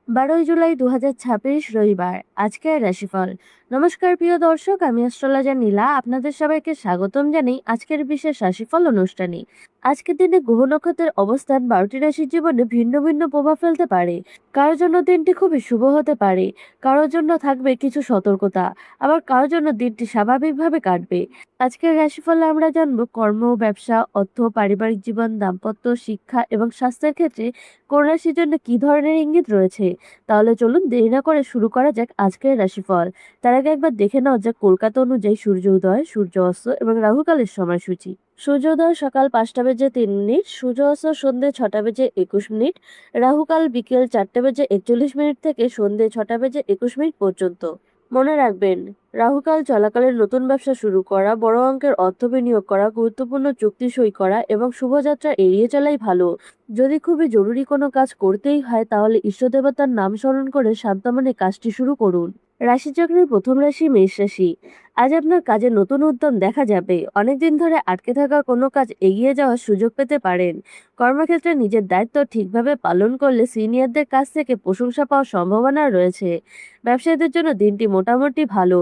12 জুলাই 2026 রবিবার। আজকের রাশিফল। নমস্কার প্রিয় দর্শক, আমি অ্যাস্ট্রোলজার নীলা। আপনাদের সবাইকে স্বাগতম জানাই আজকের বিশেষ রাশিফল অনুষ্ঠানে। আজকের দিনে গ্রহ নক্ষত্রের অবস্থান 12টি রাশির জীবনে ভিন্ন ভিন্ন প্রভাব ফেলতে পারে। কারোর জন্য দিনটি খুবই শুভ হতে পারে, কারোর জন্য থাকবে কিছু সতর্কতা, আবার কারোর জন্য দিনটি স্বাভাবিকভাবে কাটবে। আজকের রাশিফলে আমরা জানবো কর্ম, ব্যবসা, অর্থ, পারিবারিক জীবন, দাম্পত্য, শিক্ষা এবং স্বাস্থ্যের ক্ষেত্রে কোন রাশির জন্য কি ধরনের ইঙ্গিত রয়েছে। তাহলে চলুন দেরি না করে শুরু করা যাক আজকের রাশিফল। তার আগে একবার দেখে নেওয়া যাক কলকাতা অনুযায়ী সূর্য উদয়, সূর্য অস্ত এবং রাহুকালের সময়সূচি। সূর্যোদয় সকাল 5টা বেজে 3 মিনিট, সূর্য অস্ত সন্ধ্যে 6টা বেজে 21 মিনিট, রাহুকাল বিকেল 4টা বেজে 41 মিনিট থেকে সন্ধ্যে 6টা বেজে 21 মিনিট পর্যন্ত। মনে রাখবেন, রাহুকাল চলাকালীন নতুন ব্যবসা শুরু করা, বড় অঙ্কের অর্থ বিনিয়োগ করা, গুরুত্বপূর্ণ চুক্তি সই করা এবং শুভযাত্রা এড়িয়ে চলাই ভালো। যদি খুবই জরুরি কোনো কাজ করতেই হয় তাহলে ইষ্টদেবতার নাম স্মরণ করে শান্ত মনে কাজটি শুরু করুন। রাশিচক্রের প্রথম রাশি মেষ রাশি। আজ আপনার কাজে নতুন উদ্যম দেখা যাবে। অনেকদিন ধরে আটকে থাকা কোনো কাজ এগিয়ে যাওয়ার সুযোগ পেতে পারেন। কর্মক্ষেত্রে নিজের দায়িত্ব ঠিকভাবে পালন করলে সিনিয়রদের কাছ থেকে প্রশংসা পাওয়ার সম্ভাবনা রয়েছে। ব্যবসায়ীদের জন্য দিনটি মোটামুটি ভালো।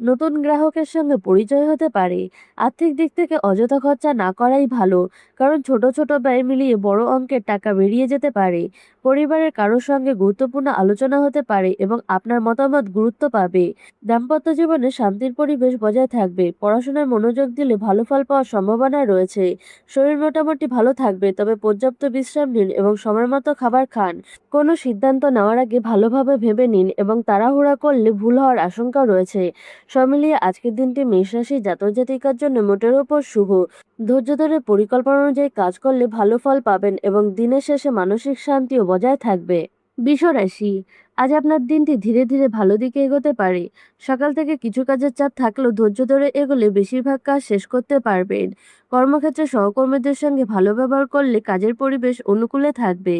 নতুন গ্রাহকের সঙ্গে পরিচয় হতে পারে। আর্থিক দিক থেকে অযথা খরচা না করাই ভালো, কারণ ছোট ছোট ব্যয় মিলিয়ে বড় অঙ্কের টাকা বেরিয়ে যেতে পারে। পরিবারের কারোর সঙ্গে গুরুত্বপূর্ণ আলোচনা হতে পারে এবং আপনার মতামত গুরুত্ব পাবে। দাম্পত্য জীবনে শান্তির পরিবেশ বজায় থাকবে। পড়াশোনায় মনোযোগ দিলে ভালো ফল পাওয়ার সম্ভাবনা রয়েছে। শরীর মোটামুটি ভালো থাকবে, তবে পর্যাপ্ত বিশ্রাম নিন এবং সময় মতো খাবার খান। কোনো সিদ্ধান্ত নেওয়ার আগে ভালোভাবে ভেবে নিন এবং তাড়াহুড়া করলে ভুল হওয়ার আশঙ্কা রয়েছে। সব মিলিয়ে আজকের দিনটি মেষ রাশির জাতক জাতিকার জন্য মোটের ওপর শুভ। ধৈর্য ধরে পরিকল্পনা অনুযায়ী কাজ করলে ভালো ফল পাবেন এবং দিনের শেষে মানসিক শান্তিও বজায় থাকবে। বৃষ রাশি। আজ আপনার দিনটি ধীরে ধীরে ভালো দিকে এগোতে পারে। সকাল থেকে কিছু কাজের চাপ থাকলেও ধৈর্য ধরে এগোলে বেশিরভাগ কাজ শেষ করতে পারবেন। কর্মক্ষেত্রে সহকর্মীদের সঙ্গে ভালো ব্যবহার করলে কাজের পরিবেশ অনুকূলে থাকবে।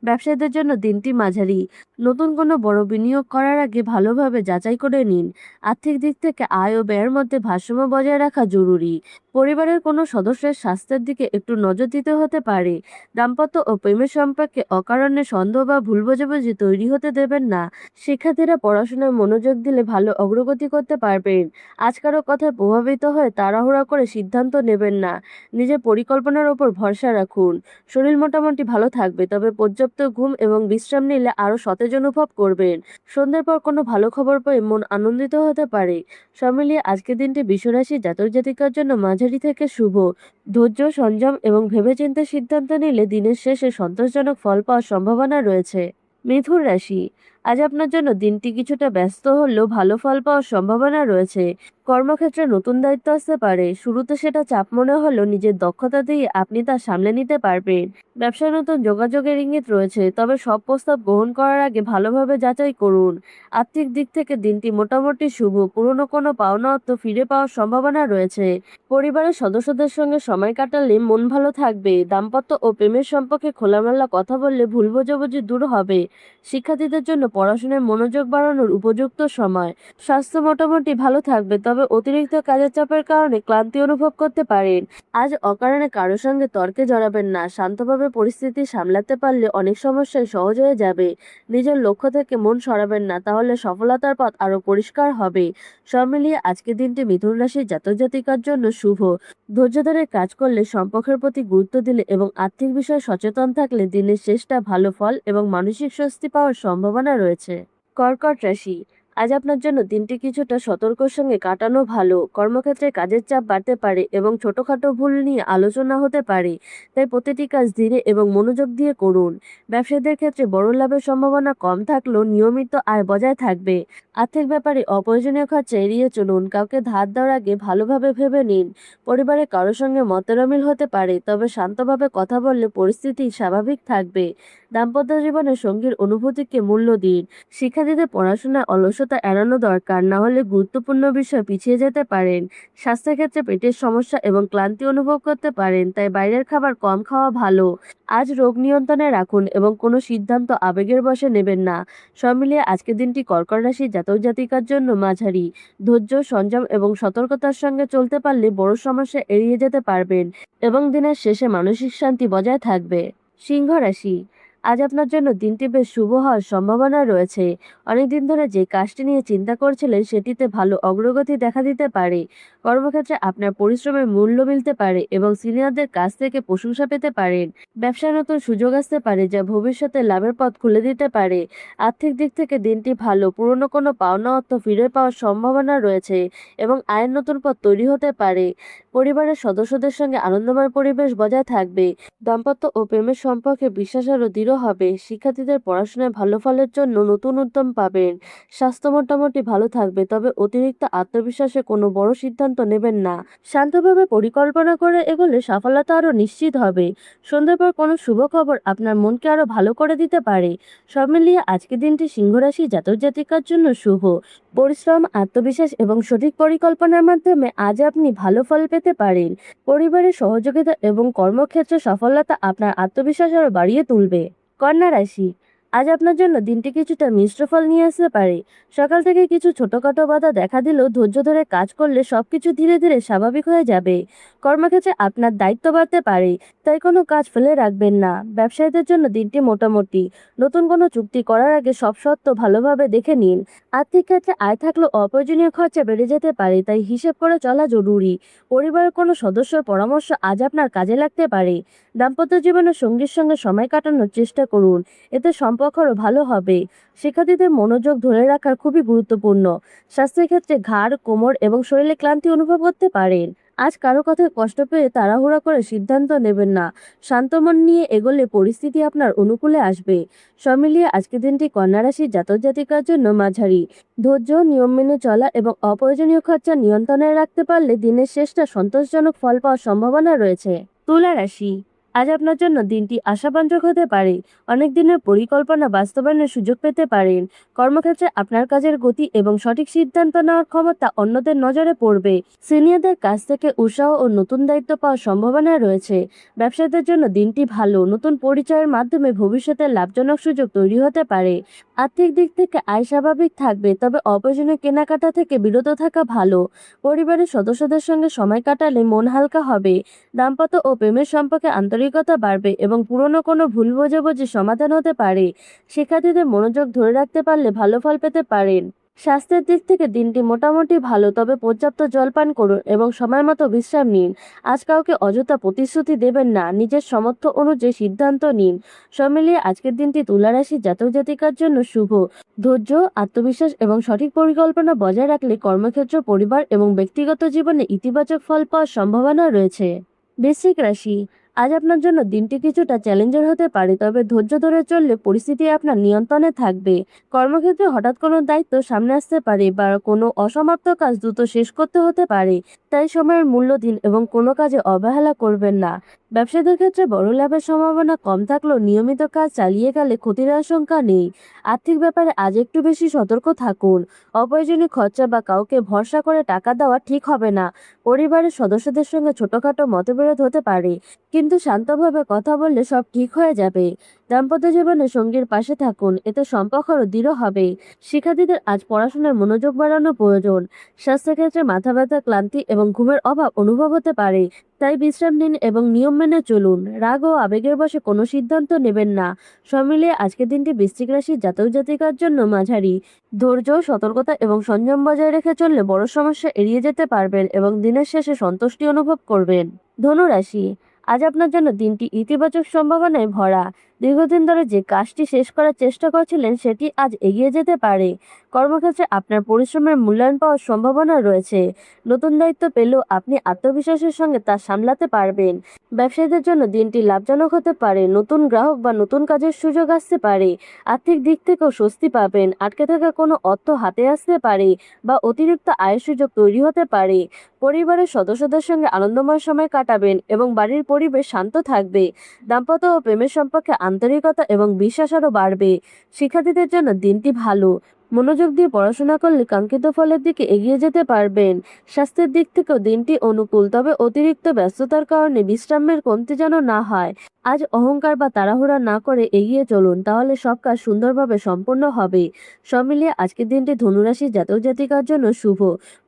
ব্যবসায়ীদের জন্য দিনটি মাঝারি। নতুন কোনো বড় বিনিয়োগ করার আগে ভালোভাবে যাচাই করে নিন। আর্থিক দিক থেকে আয় ও ব্যয়ের মধ্যে ভারসাম্য বজায় রাখা জরুরি। পরিবারের কোনো সদস্যের স্বাস্থ্যের দিকে একটু নজর দিতে হতে পারে। দাম্পত্য ও প্রেমের সম্পর্কে অকারণে সন্দেহ বা ভুল বোঝাবুঝি তৈরি হতে দেবেন না। শিক্ষার্থীরা পড়াশোনায় মনোযোগ দিলে ভালো অগ্রগতি করতে পারবেন। আজ কারো কথায় প্রভাবিত হয়ে তাড়াহুড়া করে সিদ্ধান্ত নেবেন না। নিজের পরিকল্পনার ওপর ভরসা রাখুন। শরীর মোটামুটি ভালো থাকবে, তবে পর্যাপ্ত ঘুম এবং বিশ্রাম নিলে আরও সতেজ অনুভব করবেন। সন্ধ্যের পর কোনো ভালো খবর পেয়ে মন আনন্দিত হতে পারে। সব মিলিয়ে আজকের দিনটি বৃষরাশি জাতক জাতিকার জন্য মাঝারি থেকে শুভ। ধৈর্য, সংযম এবং ভেবেচিন্তে সিদ্ধান্ত নিলে দিনের শেষে সন্তোষজনক ফল পাওয়ার সম্ভাবনা রয়েছে। মিথুন রাশি। আজ আপনার জন্য দিনটি কিছুটা ব্যস্ত হলেও ভালো ফল পাওয়ার সম্ভাবনা রয়েছে। কর্মক্ষেত্রে নতুন দায়িত্ব আসতে পারে। শুরুতে সেটা চাপ মনে হলেও নিজের দক্ষতা দিয়ে আপনি তা সামলে নিতে পারবেন। ব্যবসায় নতুন যোগাযোগের ইঙ্গিত রয়েছে, তবে সব প্রস্তাব গ্রহণ করার আগে ভালোভাবে যাচাই করুন। আর্থিক দিক থেকে দিনটি মোটামুটি শুভ। পুরনো কোনো পাওনা অর্থ ফিরে পাওয়ার সম্ভাবনা রয়েছে। পরিবারের সদস্যদের সঙ্গে সময় কাটালে মন ভালো থাকবে। দাম্পত্য ও প্রেমের সম্পর্কে খোলামেলা কথা বললে ভুল বোঝাবুঝি দূর হবে। শিক্ষার্থীদের জন্য পড়াশোনায় মনোযোগ বাড়ানোর উপযুক্ত সময়। স্বাস্থ্য মোটামুটি ভালো থাকবে, তবে অতিরিক্ত কাজের চাপের কারণে ক্লান্তি অনুভব করতে পারেন। আজ অকারণে কারো সঙ্গে তর্কে জড়াবেন না। শান্তভাবে পরিস্থিতি সামলাতে পারলে অনেক সমস্যাই সহজ হয়ে যাবে। নিজের লক্ষ্য থেকে মন সরাবেন না, তাহলে সফলতার পথ আরও পরিষ্কার হবে। সব মিলিয়ে আজকের দিনটি মিথুন রাশির জাতক জাতিকার জন্য শুভ। ধৈর্য ধরে কাজ করলে, সম্পর্কের প্রতি গুরুত্ব দিলে এবং আর্থিক বিষয়ে সচেতন থাকলে দিনের শেষটা ভালো ফল এবং মানসিক স্বস্তি পাওয়ার সম্ভাবনা রয়েছে। কর্কট রাশি। আজ আপনার জন্য দিনটি কিছুটা সতর্কর সঙ্গে কাটানো ভালো। কর্মক্ষেত্রে কাজের চাপ বাড়তে পারে এবং ছোটখাটো ভুল নিয়ে আলোচনা হতে পারে। তাই প্রতিটি কাজ ধীরে এবং মনোযোগ দিয়ে করুন। ব্যবসায়ীদের ক্ষেত্রে বড় লাভের সম্ভাবনা কম থাকলেও নিয়মিত আয় বজায় থাকবে। আর্থিক ব্যাপারে অপ্রয়োজনীয় খরচা এড়িয়ে চলুন। কাউকে ধার দেওয়ার আগে ভালোভাবে ভেবে নিন। পরিবারের কারোর সঙ্গে মতেরমিল হতে পারে, তবে শান্তভাবে কথা বললে পরিস্থিতি স্বাভাবিক থাকবে। দাম্পত্য জীবনে সঙ্গীর অনুভূতিকে মূল্য দিন। শিক্ষার্থীদের পড়াশোনায় অলসতা এড়ানো দরকার, না হলে গুরুত্বপূর্ণ বিষয় পিছিয়ে যেতে পারেন। স্বাস্থ্যের ক্ষেত্রে পেটের সমস্যা এবং ক্লান্তি অনুভব করতে পারেন, তাই বাইরের খাবার কম খাওয়া ভালো। আজ রোগ নিয়ন্ত্রণে রাখুন এবং কোনো সিদ্ধান্ত আবেগের বশে নেবেন না। সব মিলিয়ে আজকের দিনটি কর্কট রাশির জাতক জাতিকার জন্য মাঝারি। ধৈর্য, সংযম এবং সতর্কতার সঙ্গে চলতে পারলে বড় সমস্যা এড়িয়ে যেতে পারবেন এবং দিনের শেষে মানসিক শান্তি বজায় থাকবে। সিংহ রাশি। আজ আপনার জন্য দিনটি বেশ শুভ হওয়ার সম্ভাবনা রয়েছে। অনেকদিন ধরে যে কাজটি নিয়ে চিন্তা করছিলেন সেটিতে ভালো অগ্রগতি দেখা দিতে পারে। কর্মক্ষেত্রে আপনার পরিশ্রমের মূল্য মিলতে পারে এবং সিনিয়রদের কাছ থেকে প্রশংসা পেতে পারেন। ব্যবসায় নতুন সুযোগ আসতে পারে যা ভবিষ্যতে লাভের পথ খুলে দিতে পারে। আর্থিক দিক থেকে দিনটি ভালো, পুরনো কোনো পাওনা অর্থ ফিরে পাওয়ার সম্ভাবনা রয়েছে এবং আয়ের নতুন পথ তৈরি হতে পারে। পরিবারের সদস্যদের সঙ্গে আনন্দময় পরিবেশ বজায় থাকবে। দাম্পত্য ও প্রেমের সম্পর্কে বিশ্বাস আরও দৃঢ় হবে। শিক্ষার্থীদের পড়াশোনায় ভালো ফলের জন্য নতুন উদ্যম পাবেন। স্বাস্থ্য মোটামুটি ভালো থাকবে, তবে অতিরিক্ত আত্মবিশ্বাসে কোনো বড় সিদ্ধান্ত নেবেন না। শান্তভাবে পরিকল্পনা করে এগোলে সফলতা আরও নিশ্চিত হবে। সন্ধ্যার পর কোনো শুভ খবর আপনার মনকে আরও ভালো করে দিতে পারে। সব মিলিয়ে আজকের দিনটি সিংহ রাশি জাতক জাতিকার জন্য শুভ। পরিশ্রম, আত্মবিশ্বাস এবং সঠিক পরিকল্পনার মাধ্যমে আজ আপনি ভালো ফল পেতে পারেন। পরিবারের সহযোগিতা এবং কর্মক্ষেত্রে সফলতা আপনার আত্মবিশ্বাস আরও বাড়িয়ে তুলবে। কন্যা রাশি, আজ আপনার জন্য দিনটি কিছুটা মিশ্র ফল নিয়ে আসতে পারে। সকাল থেকে কিছু ছোটখাটো বাধা দেখা দিলেও ধৈর্য ধরে কাজ করলে সবকিছু ধীরে ধীরে স্বাভাবিক হয়ে যাবে। কর্মক্ষেত্রে আপনার দায়িত্ব বাড়তে পারে, তাই কোনো কাজ ফেলে রাখবেন না। ব্যবসায়ীদের জন্য দিনটি মোটামুটি। নতুন কোনো চুক্তি করার আগে সব শর্ত ভালোভাবে দেখে নিন। আর্থিক ক্ষেত্রে আয় থাকলেও অপ্রয়োজনীয় খরচা বেড়ে যেতে পারে, তাই হিসেব করে চলা জরুরি। পরিবারের কোনো সদস্যের পরামর্শ আজ আপনার কাজে লাগতে পারে। দাম্পত্য জীবনে সঙ্গীর সঙ্গে সময় কাটানোর চেষ্টা করুন, এতে সম্পর্ক আরও ভালো হবে। শিক্ষার্থীদের মনোযোগ ধরে রাখার খুবই গুরুত্বপূর্ণ। স্বাস্থ্যের ক্ষেত্রে ঘাড়, কোমর এবং শরীরে ক্লান্তি অনুভব করতে পারেন। আজ কারো কথায় কষ্ট পেয়ে তাড়াহুড়া করে সিদ্ধান্ত নেবেন না। শান্ত মন নিয়ে এগোলে পরিস্থিতি আপনার অনুকূলে আসবে। সব মিলিয়ে আজকের দিনটি কন্যা রাশির জাতক জাতিকার জন্য মাঝারি। ধৈর্য, নিয়ম মেনে চলা এবং অপ্রয়োজনীয় খরচা নিয়ন্ত্রণে রাখতে পারলে দিনের শেষটা সন্তোষজনক ফল পাওয়ার সম্ভাবনা রয়েছে। তুলা রাশি, আজ আপনার জন্য দিনটি আশাব্যঞ্জক হতে পারে। অনেক দিনের পরিকল্পনা বাস্তবায়নের সুযোগ পেতে পারেন। কর্মক্ষেত্রে আপনার কাজের গতি এবং সঠিক সিদ্ধান্ত নেওয়ার ক্ষমতা অন্যদের নজরে পড়বে। সিনিয়রদের কাছ থেকে উৎসাহ ও নতুন দায়িত্ব পাওয়ার সম্ভাবনা রয়েছে। ব্যবসায়ীদের জন্য দিনটি ভালো, নতুন পরিচয়ের মাধ্যমে ভবিষ্যতে লাভজনক সুযোগ তৈরি হতে পারে। আর্থিক দিক থেকে আয় স্বাভাবিক থাকবে, তবে অপ্রয়োজনীয় কেনাকাটা থেকে বিরত থাকা ভালো। পরিবারের সদস্যদের সঙ্গে সময় কাটালে মন হালকা হবে। দাম্পত্য ও প্রেমের সম্পর্কে আন্তরিকতা বাড়বে এবং পুরনো কোনো ভুল বোঝাবুঝি সমাধান হতে পারে। শিক্ষার্থীদের মনোযোগ ধরে রাখতে পারলে ভালো ফল পেতে পারেন। স্বাস্থ্যের দিক থেকে দিনটি মোটামুটি ভালো, তবে পর্যাপ্ত জল পান করুন এবং সময় মতো বিশ্রাম নিন। আজ কাউকে অযথা প্রতিশ্রুতি দেবেন না, নিজের সামর্থ্য অনুযায়ী সিদ্ধান্ত নিন। সব মিলিয়ে আজকের দিনটি তুলা রাশির জাতক জাতিকার জন্য শুভ। ধৈর্য, আত্মবিশ্বাস এবং সঠিক পরিকল্পনা বজায় রাখলে কর্মক্ষেত্র, পরিবার এবং ব্যক্তিগত জীবনে ইতিবাচক ফল পাওয়ার সম্ভাবনা রয়েছে। বৃশ্চিক রাশি, আজ আপনার জন্য দিনটি কিছুটা চ্যালেঞ্জের হতে পারে, তবে ধৈর্য ধরে চললে পরিস্থিতি আপনার নিয়ন্ত্রণে থাকবে। কর্মক্ষেত্রে হঠাৎ কোনো দায়িত্ব সামনে আসতে পারে বা কোনো অসমাপ্ত কাজ দ্রুত শেষ করতে হতে পারে, তাই সময়ের মূল্য দিন এবং কোনো কাজে অবহেলা করবেন না। ব্যবসায়ীদের ক্ষেত্রে বড় লাভের সম্ভাবনা কম থাকলেও নিয়মিত কাজ চালিয়ে গেলে ক্ষতির আশঙ্কা নেই। আর্থিক ব্যাপারে আজ একটু বেশি সতর্ক থাকুন। অপ্রয়োজনীয় খরচা বা কাউকে ভরসা করে টাকা দেওয়া ঠিক হবে না। পরিবারের সদস্যদের সঙ্গে ছোটখাটো মতবিরোধ হতে পারে, কিন্তু শান্তভাবে কথা বললে সব ঠিক হয়ে যাবে। দাম্পত্য জীবনে সঙ্গীর পাশে থাকুন, এতে সম্পর্ক আরও দৃঢ় হবে। শিক্ষার্থীদের আজ পড়াশোনায় মনোযোগ বাড়ানো প্রয়োজন। স্বাস্থ্যক্ষেত্রে মাথা ব্যথা, ক্লান্তি এবং ঘুমের অভাব অনুভব হতে পারে, তাই বিশ্রাম নিন এবং নিয়ম মেনে চলুন। রাগ ও আবেগের বশে কোনো সিদ্ধান্ত নেবেন না। সব মিলিয়ে আজকের দিনটি বৃশ্চিক রাশির জাতক জাতিকার জন্য মাঝারি। ধৈর্য, সতর্কতা এবং সংযম বজায় রেখে চললে বড় সমস্যা এড়িয়ে যেতে পারবেন এবং দিনের শেষে সন্তুষ্টি অনুভব করবেন। ধনু রাশি, আজ আপনার জন্য দিনটি ইতিবাচক সম্ভাবনায় ভরা। দীর্ঘদিন ধরে যে কাজটি শেষ করার চেষ্টা করছিলেন সেটি আজ এগিয়ে যেতে পারে। কর্মক্ষেত্রে আপনার পরিশ্রমের মূল্যায়ন পাওয়ার সম্ভাবনা রয়েছে। নতুন দায়িত্ব পেলেও আপনি আত্মবিশ্বাসের সঙ্গে তা সামলাতে পারবেন। ব্যবসায়ীদের জন্য দিনটি লাভজনক হতে পারে, নতুন গ্রাহক বা নতুন কাজের সুযোগ আসতে পারে। আর্থিক দিক থেকেও স্বস্তি পাবেন, আটকে থাকা কোনো অর্থ হাতে আসতে পারে বা অতিরিক্ত আয়ের সুযোগ তৈরি হতে পারে। পরিবারের সদস্যদের সঙ্গে আনন্দময় সময় কাটাবেন এবং বাড়ির পরিবেশ শান্ত থাকবে। দাম্পত্য ও প্রেমের সম্পর্কে আন্তরিকতা এবং বিশ্বাস আরও বাড়বে। শিক্ষার্থীদের জন্য দিনটি ভালো। মনোযোগ দিয়ে পড়াশোনা করলে কাঙ্ক্ষিত ফলের দিকে এগিয়ে যেতে পারবেন। স্বাস্থ্যের দিক থেকেও দিনটি অনুকূল, তবে অতিরিক্ত ব্যস্ততার কারণে বিশ্রামের কমতি যেন না হয়। আজ অহংকার বা তাড়াহুড়া না করে এগিয়ে চলুন, তাহলে সব কাজ সুন্দরভাবে সম্পন্ন হবে। সব মিলিয়ে আজকের দিনটি ধনুরাশির জাতক জাতিকার জন্য শুভ।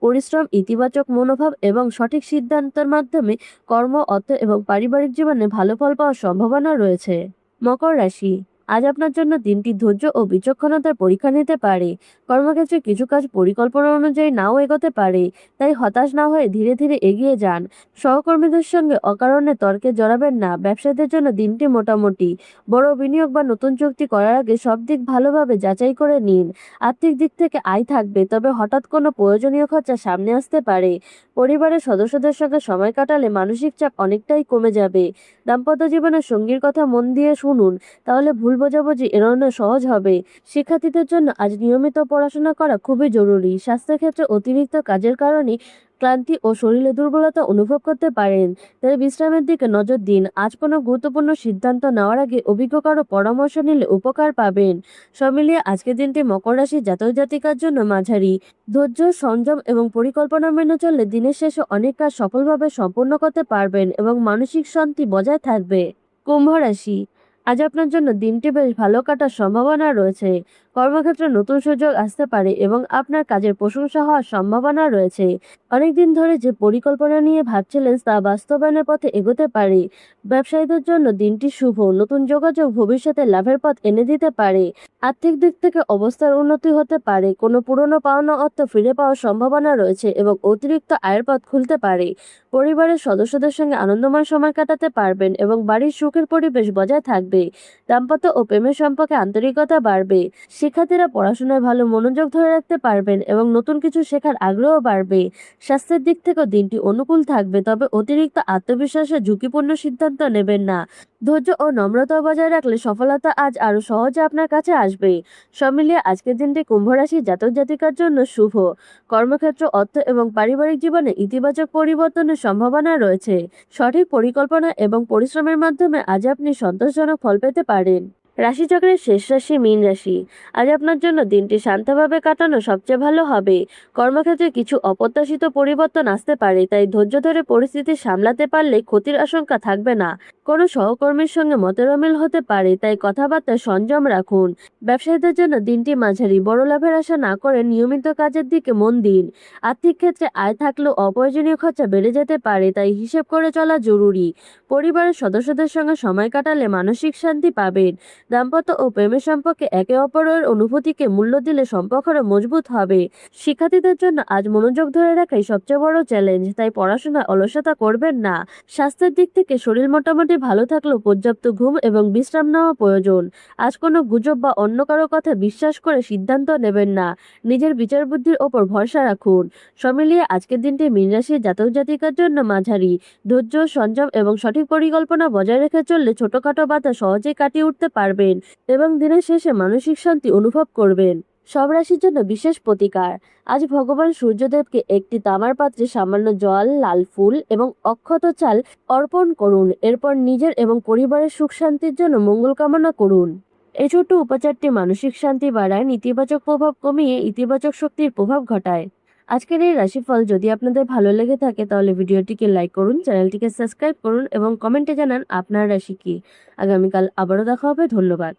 পরিশ্রম, ইতিবাচক মনোভাব এবং সঠিক সিদ্ধান্তের মাধ্যমে কর্ম, অর্থ এবং পারিবারিক জীবনে ভালো ফল পাওয়ার সম্ভাবনা রয়েছে। মকর রাশি, আজ আপনার জন্য দিনটি ধৈর্য ও বিচক্ষণতার পরীক্ষা নিতে পারে। কর্মক্ষেত্রে কিছু কাজ পরিকল্পনা অনুযায়ী নাও এগোতে পারে, তাই হতাশ না হয়ে ধীরে ধীরে এগিয়ে যান। সহকর্মীদের সঙ্গে অকারণে তর্কে জড়াবেন না। ব্যবসায়ীদের জন্য দিনটি মোটামুটি। বড় বিনিয়োগ বা নতুন চুক্তি করার আগে সব দিক ভালোভাবে যাচাই করে নিন। আর্থিক দিক থেকে আয় থাকবে, তবে হঠাৎ কোনো প্রয়োজনীয় খরচা সামনে আসতে পারে। পরিবারের সদস্যদের সঙ্গে সময় কাটালে মানসিক চাপ অনেকটাই কমে যাবে। দাম্পত্য জীবনে সঙ্গীর কথা মন দিয়ে শুনুন, তাহলে ভুল বোঝাবুঝি এড়ানো সহজ হবে। শিক্ষার্থীদের জন্য আজ নিয়মিত পড়াশোনা করা খুবই জরুরি। স্বাস্থ্যের ক্ষেত্রে অতিরিক্ত কাজের কারণে ক্লান্তি ও শরীরে দুর্বলতা অনুভব করতে পারেন, তাই বিশ্রামের দিকে নজর দিন। আজ কোনো গুরুত্বপূর্ণ সিদ্ধান্ত নেওয়ার আগে অভিজ্ঞ কারো পরামর্শ নিলে উপকার পাবেন। সব মিলিয়ে আজকের দিনটি মকর রাশির জাতক জাতিকার জন্য মাঝারি। ধৈর্য, সংযম এবং পরিকল্পনা মেনে চললে দিনের শেষে অনেক কাজ সফলভাবে সম্পূর্ণ করতে পারবেন এবং মানসিক শান্তি বজায় থাকবে। কুম্ভ রাশি, আজ আপনার জন্য দিনটি বেশ ভালো কাটার সম্ভাবনা রয়েছে। কর্মক্ষেত্রে নতুন সুযোগ আসতে পারে এবং আপনার কাজের প্রশংসা হওয়ার সম্ভাবনা রয়েছে। অনেকদিন ধরে যে পরিকল্পনা নিয়ে ভাবছিলেন তা বাস্তবায়নের পথে এগোতে পারে। ব্যবসায়ীদের জন্য দিনটি শুভ। নতুন যোগাযোগ ভবিষ্যতে লাভের পথ এনে দিতে পারে। আর্থিক দিক থেকে অবস্থার উন্নতি হতে পারে। কোনো পুরনো পাওনা অর্থ ফিরে পাওয়ার সম্ভাবনা রয়েছে এবং অতিরিক্ত আয়ের পথ খুলতে পারে। পরিবারের সদস্যদের সঙ্গে আনন্দময় সময় কাটাতে পারবেন এবং বাড়ির সুখের পরিবেশ বজায় থাকবে। দাম্পত্য ও প্রেমের সম্পর্কে আন্তরিকতা বাড়বে। শিক্ষার্থীরা পড়াশোনায় ভালো মনোযোগ ধরে রাখতে পারবেন এবং নতুন কিছু শেখার আগ্রহ বাড়বে। স্বাস্থ্যের দিক থেকেও দিনটি অনুকূল থাকবে, তবে অতিরিক্ত আত্মবিশ্বাসে ঝুঁকিপূর্ণ সিদ্ধান্ত নেবেন না। ধৈর্য ও নম্রতা বজায় রাখলে সফলতা আজ আরো সহজে আপনার কাছে আসবে। সব মিলিয়ে আজকের দিনটি কুম্ভ রাশির জাতক জাতিকার জন্য শুভ। কর্মক্ষেত্র, অর্থ এবং পারিবারিক জীবনে ইতিবাচক পরিবর্তনের সম্ভাবনা রয়েছে। সঠিক পরিকল্পনা এবং পরিশ্রমের মাধ্যমে আজ আপনি সন্তোষজনক ফল পেতে পারেন। রাশিচক্রের শেষ রাশি মীন রাশি। আজ আপনার জন্য দিনটি শান্তভাবে কাটানো সবচেয়ে ভালো হবে। কর্মক্ষেত্রে কিছু অপ্রত্যাশিত পরিবর্তন আসতে পারে, তাই ধৈর্য ধরে পরিস্থিতি সামলাতে পারলে ক্ষতির আশঙ্কা থাকবে না। কোনো সহকর্মীর সঙ্গে মতবিরোধ হতে পারে, তাই কথাবার্তায় সংযম রাখুন। ব্যবসায়ীদের জন্য দিনটি মাঝারি। বড় লাভের আশা না করে নিয়মিত কাজের দিকে মন দিন। আর্থিক ক্ষেত্রে আয় থাকলেও অপ্রয়োজনীয় খরচা বেড়ে যেতে পারে, তাই হিসেব করে চলা জরুরি। পরিবারের সদস্যদের সঙ্গে সময় কাটালে মানসিক শান্তি পাবেন। দাম্পত্য ও প্রেমের সম্পর্কে একে অপরের অনুভূতিকে মূল্য দিলে সম্পর্ক আরো মজবুত হবে। শিক্ষার্থীদের জন্য আজ মনোযোগ ধরে রাখাই সবচেয়ে বড় চ্যালেঞ্জ, তাই পড়াশোনায় অলসতা করবেন না। স্বাস্থ্যের দিক থেকে শরীর মোটামুটি ভালো থাকলেও পর্যাপ্ত ঘুম এবং বিশ্রাম নেওয়া প্রয়োজন। আজ কোনো গুজব বা অন্য কারো কথা বিশ্বাস করে সিদ্ধান্ত নেবেন না। নিজের বিচার বুদ্ধির ওপর ভরসা রাখুন। সব মিলিয়ে আজকের দিনটি মীন রাশির জাতক জাতিকার জন্য মাঝারি। ধৈর্য, সংযম এবং সঠিক পরিকল্পনা বজায় রেখে চললে ছোটখাটো বাধা সহজেই কাটিয়ে উঠতে পারবেন এবং দিনের শেষে মানসিক শান্তি অনুভব করবেন। সব রাশির জন্য বিশেষ প্রতিকার। আজ ভগবান সূর্যদেবকে একটি তামার পাত্রে সামান্য জল, লাল ফুল এবং অক্ষত চাল অর্পণ করুন। এরপর নিজের এবং পরিবারের সুখ শান্তির জন্য মঙ্গল কামনা করুন। এই ছোট্ট উপাচারটি মানসিক শান্তি বাড়ায়, নেতিবাচক প্রভাব কমিয়ে ইতিবাচক শক্তির প্রভাব ঘটায়। আজকের এই রাশিফল যদি আপনাদের ভালো লেগে থাকে তাহলে ভিডিওটিকে লাইক করুন, চ্যানেলটিকে সাবস্ক্রাইব করুন এবং কমেন্টে জানান আপনার রাশি কি। আগামীকাল আবারও দেখা হবে। ধন্যবাদ।